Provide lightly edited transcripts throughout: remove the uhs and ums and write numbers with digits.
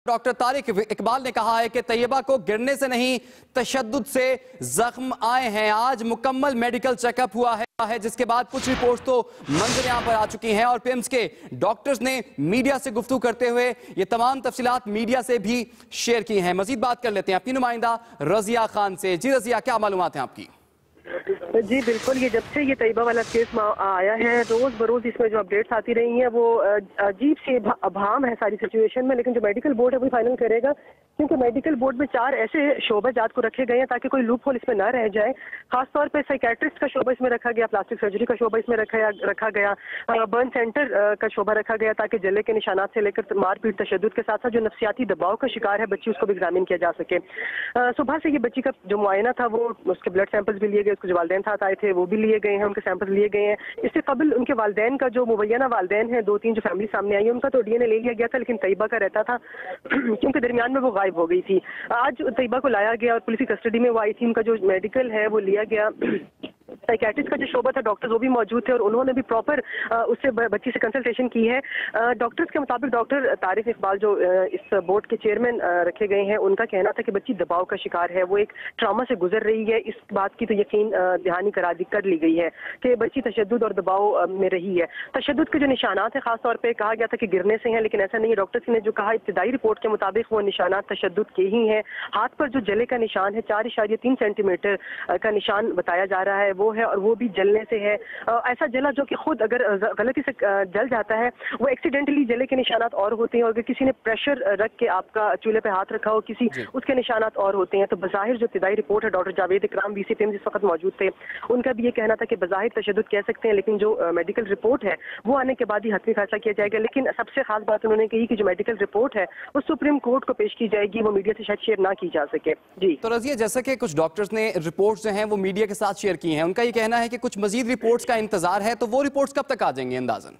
Doctor Tariq Iqbal ने कहा है कि तैयबा को गिरने से नहीं तशद्दुद से जख्म आए हैं। आज मुकम्मल मेडिकल चेकअप हुआ है जिसके बाद कुछ रिपोर्ट्स तो मंजर यहां पर आ चुकी हैं और पिम्स के डॉक्टर्स ने मीडिया से गुफ्तगू करते हुए ये तमाम तफसीलात मीडिया से भी शेयर की हैं। मजीद बात कर लेते हैं अपनी नुमाइंदा रजिया खान से। जी रजिया, क्या मालूमात हैं आपकी? जी बिल्कुल, ये जब से ये तैयबा वाला केस आया है रोज बरोज इसमें जो अपडेट्स आती रही हैं वो अजीब सी अभाम है सारी सिचुएशन में। लेकिन जो मेडिकल बोर्ड है वो फाइनल करेगा, क्योंकि मेडिकल बोर्ड में 4 ऐसे शोबे जात को रखे गए हैं ताकि कोई लूप होल इसमें ना रह जाए। खासतौर पे साइकेट्रिस्ट का शोबा इसमें रखा गया, प्लास्टिक सर्जरी का शोबा इसमें रखा गया, बर्न सेंटर का शोबा रखा गया ताकि जले के निशानात से लेकर मारपीट तशद्दुद के साथ साथ जो नफ्सियाती दबाव का शिकार है बच्ची उसको भी एग्जामिन किया जा सके। सुबह से ये बच्ची का जो मुआयना था वो उसके ब्लड सैंपल्स भी लिए गए, उसके जो वालिदैन साथ आए थे वो भी लिए गए हैं, उनके सैंपल्स लिए गए हैं। इससे कबल उनके वालिदैन का जो मुबैना वालिदैन है 2-3 जो फैमिली सामने आई है उनका तो डीएनए ले लिया गया था, लेकिन तैयबा का रहता था क्योंकि दरमियान में वो गायब हो गई थी। आज तैयबा को लाया गया और पुलिस की कस्टडी में वो आई थी। उनका जो मेडिकल है वो लिया गया। साइकेट्रिस्ट का जो शोबा था डॉक्टर्स वो भी मौजूद थे और उन्होंने भी प्रॉपर उससे बच्ची से कंसल्टेशन की है। डॉक्टर्स के मुताबिक डॉक्टर तारिक इकबाल जो इस बोर्ड के चेयरमैन रखे गए हैं उनका कहना था कि बच्ची दबाव का शिकार है, वो एक ट्रॉमा से गुजर रही है। इस बात की तो यकीन दहानी कर ली गई है कि बच्ची तशद्दुद और दबाव में रही है। तशद्दुद के जो निशानात है खासतौर पर कहा गया था कि गिरने से हैं, लेकिन ऐसा नहीं है। डॉक्टर्स ने जो कहा इब्तिदाई रिपोर्ट के मुताबिक वो निशानात तशद्दुद के ही हैं। हाथ पर जो जले का निशान है 4.3 सेंटीमीटर का निशान बताया जा रहा है वो है और वो भी जलने से है। ऐसा जला जो कि खुद अगर गलती से जल जाता है वो एक्सीडेंटली जले के निशानात और होते हैं और अगर किसी ने प्रेशर रख के आपका चूल्हे पे हाथ रखा हो किसी उसके निशानात और होते हैं। तो बज़ाहिर जो इब्तिदाई रिपोर्ट है डॉक्टर जावेद इकराम बीसी पिम्स इस वक्त मौजूद थे, उनका भी ये कहना था कि बज़ाहिर तशद्दुद कह सकते हैं, लेकिन जो मेडिकल रिपोर्ट है वो आने के बाद ही हतमी फैसला किया जाएगा। लेकिन सबसे खास बात उन्होंने कही कि जो मेडिकल रिपोर्ट है वो सुप्रीम कोर्ट को पेश की जाएगी, वो मीडिया से शायद शेयर ना की जा सके। जी तो रजिया, जैसे कि कुछ डॉक्टर्स ने रिपोर्ट्स जो हैं वो मीडिया के साथ शेयर की हैं, उनका ये कहना है कि कुछ मजीद रिपोर्ट्स का इंतजार है, तो वो रिपोर्ट्स कब तक आ जाएंगे अंदाजन?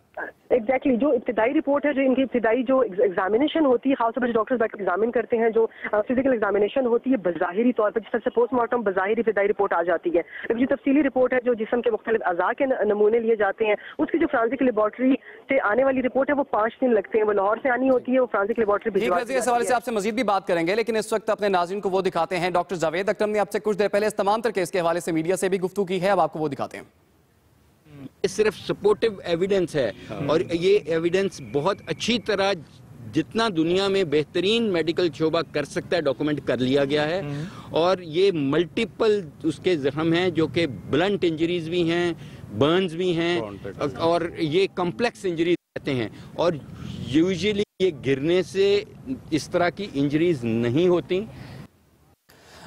एग्जैक्टली जो इब्तिदाई रिपोर्ट है, जो इनकी इब्तिदाई जो एग्जामिनेशन होती है, खासतौर पर डॉक्टर्स बैठ एग्जामिन करते हैं, जो फिजिकल एग्जामिनेशन होती है बज़ाहिरी तौर पर जिस तरह से पोस्टमार्टम बज़ाहिरी इब्तिदाई रिपोर्ट आ जाती है। जो तफसीली रिपोर्ट है जो जिस्म के मुख्तलिफ अज़ा के नमूने लिए जाते हैं उसकी जो फ्रांसिक लेबॉर्ट्री से आने वाली रिपोर्ट है वो 5 दिन लगते हैं। वो लाहौर से आनी होती है, वो फ्रांसिक लेबॉर्ट्री भिजवाती है। इस हवाले से आपसे मजीद भी बात करेंगे, लेकिन इस वक्त अपने नाज़रीन को वो दिखाते हैं। डॉक्टर जावेद अकरम ने आपसे कुछ देर पहले इस तमाम तर केस के हवाले से मीडिया से भी गुफ्तगू की है, अब आपको वो दिखाते हैं। ये सिर्फ सपोर्टिव एविडेंस है और ये एविडेंस बहुत अच्छी तरह जितना दुनिया में बेहतरीन मेडिकल शोबा कर सकता है डॉक्यूमेंट कर लिया गया है। और ये मल्टीपल उसके जख्म हैं जो कि ब्लंट इंजरीज भी हैं, बर्न्स भी हैं और ये कॉम्प्लेक्स इंजरीज कहते हैं। और यूजुअली ये गिरने से इस तरह की इंजरीज नहीं होती।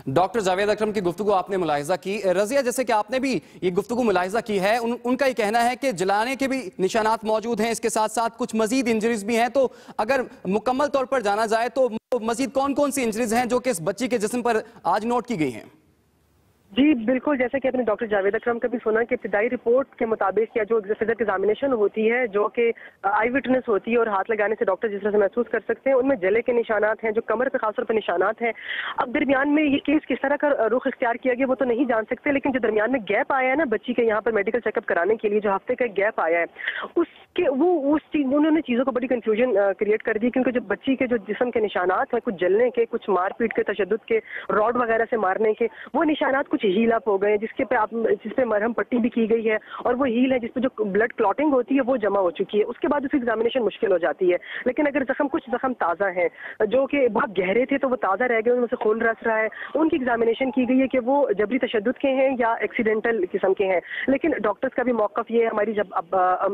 डॉक्टर जावेद अकरम की गुफ्तगू आपने मुलाहिजा की। रजिया, जैसे कि आपने भी ये गुफ्तगू मुलाहिजा की है, उनका ये कहना है कि जलाने के भी निशानात मौजूद हैं, इसके साथ साथ कुछ मजीद इंजरीज भी हैं। तो अगर मुकम्मल तौर पर जाना जाए तो मजीद कौन कौन सी इंजरीज हैं जो कि इस बच्ची के जिस्म पर आज नोट की गई हैं? जी बिल्कुल, जैसे कि आपने डॉक्टर जावेद अकरम का भी सुना कि इब्तिदाई रिपोर्ट के मुताबिक या जो फिजिकल एग्जामिनेशन होती है जो कि आई विटनेस होती है और हाथ लगाने से डॉक्टर जिस तरह से महसूस कर सकते हैं उनमें जले के निशानात हैं, जो कमर पे खासतौर पर निशानात हैं। अब दरमियान में ये केस किस तरह का रुख इख्तियार किया गया वो तो नहीं जान सकते, लेकिन जो दरमियान में गैप आया है ना बच्ची के यहाँ पर मेडिकल चेकअप कराने के लिए जो हफ्ते का गैप आया है उसके उन्होंने चीज़ों को बड़ी कंफ्यूजन क्रिएट कर दी, क्योंकि जो बच्ची के जो जिस्म के निशानात हैं कुछ जलने के, कुछ मारपीट के, तशद्दुद के, रॉड वगैरह से मारने के, वो निशानात कुछ हील अप हो गए जिस पे मरहम पट्टी भी की गई है और वो हील है जिस पे जो ब्लड क्लॉटिंग होती है वो जमा हो चुकी है। उसके बाद उसकी एग्जामिनेशन मुश्किल हो जाती है। लेकिन अगर कुछ जख्म ताज़ा है जो कि बहुत गहरे थे तो वो ताज़ा रह गए, उनमें से खून रस रहा है, उनकी एग्जामिनेशन की गई है कि वो जबरी तशद्दुद के हैं या एक्सीडेंटल किस्म के हैं। लेकिन डॉक्टर्स का भी मौक़िफ़ ये है, हमारी जब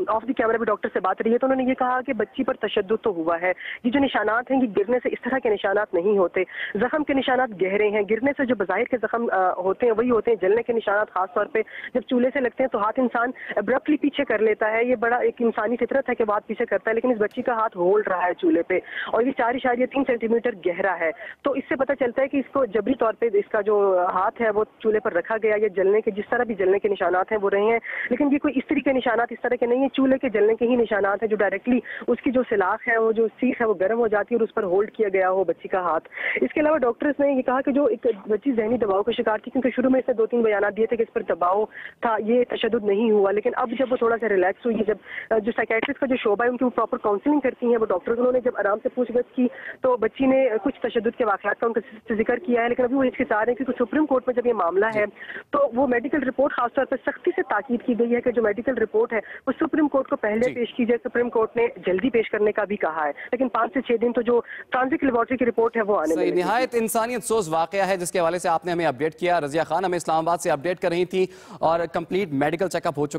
ऑफ द कैमरा भी डॉक्टर से बात रही है तो उन्होंने ये कहा कि बच्ची पर तशद्दुद तो हुआ है, ये जो निशानात हैं ये गिरने से इस तरह के निशानात नहीं होते, जख्म के निशानात गहरे हैं। गिरने से जो बज़ाहिर के जख्म होते हैं वही होते हैं, जलने के निशानात खास तौर पे जब चूल्हे से लगते हैं तो हाथ इंसान अब्रप्टली पीछे कर लेता है। ये बड़ा एक इंसानी फितरत है कि हाथ पीछे करता है, लेकिन इस बच्ची का हाथ होल्ड रहा है चूल्हे पे और ये 4.3 सेंटीमीटर गहरा है। तो इससे पता चलता है कि इसको जबरी तौर पे इसका जो हाथ है वो चूल्हे पर रखा गया। ये जलने के जिस तरह भी जलने के निशानात हैं वो रहे हैं, लेकिन ये कोई इस्त्री के निशानात इस तरह के नहीं है, चूल्हे के जलने के ही निशानात हैं जो डायरेक्टली उसकी जो सिलाख है वो जो सीख है वो गर्म हो जाती है और उस पर होल्ड किया गया हो बच्ची का हाथ। इसके अलावा डॉक्टर्स ने ये कहा कि जो एक बच्ची जहनी दबाव का शिकार थी, क्योंकि शुरू शुरू में इसने 2-3 बयान दिए थे कि इस पर दबाव था, ये तशद्दुद नहीं हुआ, लेकिन अब जब वो थोड़ा सा रिलैक्स हुई, जब जो साइकेट्रिस्ट का जो शोबा है उनकी वो प्रॉपर काउंसलिंग करती हैं वो डॉक्टर, उन्होंने जब आराम से पूछगछ की तो बच्ची ने कुछ तशद्दुद के वाक़यात का उनका जिक्र किया है, लेकिन अभी वो हिचकिचा रहे हैं क्योंकि सुप्रीम कोर्ट में जब ये मामला है तो वो मेडिकल रिपोर्ट खासतौर पर सख्ती से ताकीद की गई है कि जो मेडिकल रिपोर्ट है वो सुप्रीम कोर्ट को पहले पेश की जाए। सुप्रीम कोर्ट ने जल्दी पेश करने का भी कहा है, लेकिन 5 से 6 दिन तो जो ट्रांजिट लेबोरेटरी की रिपोर्ट है वो आने में निहायत इंसानियत सोज वाकया है जिसके हवाले से आपने हमें अपडेट किया। रजिया खान हमें इस्लामाबाद से अपडेट कर रही थी और कंप्लीट मेडिकल चेकअप हो चुका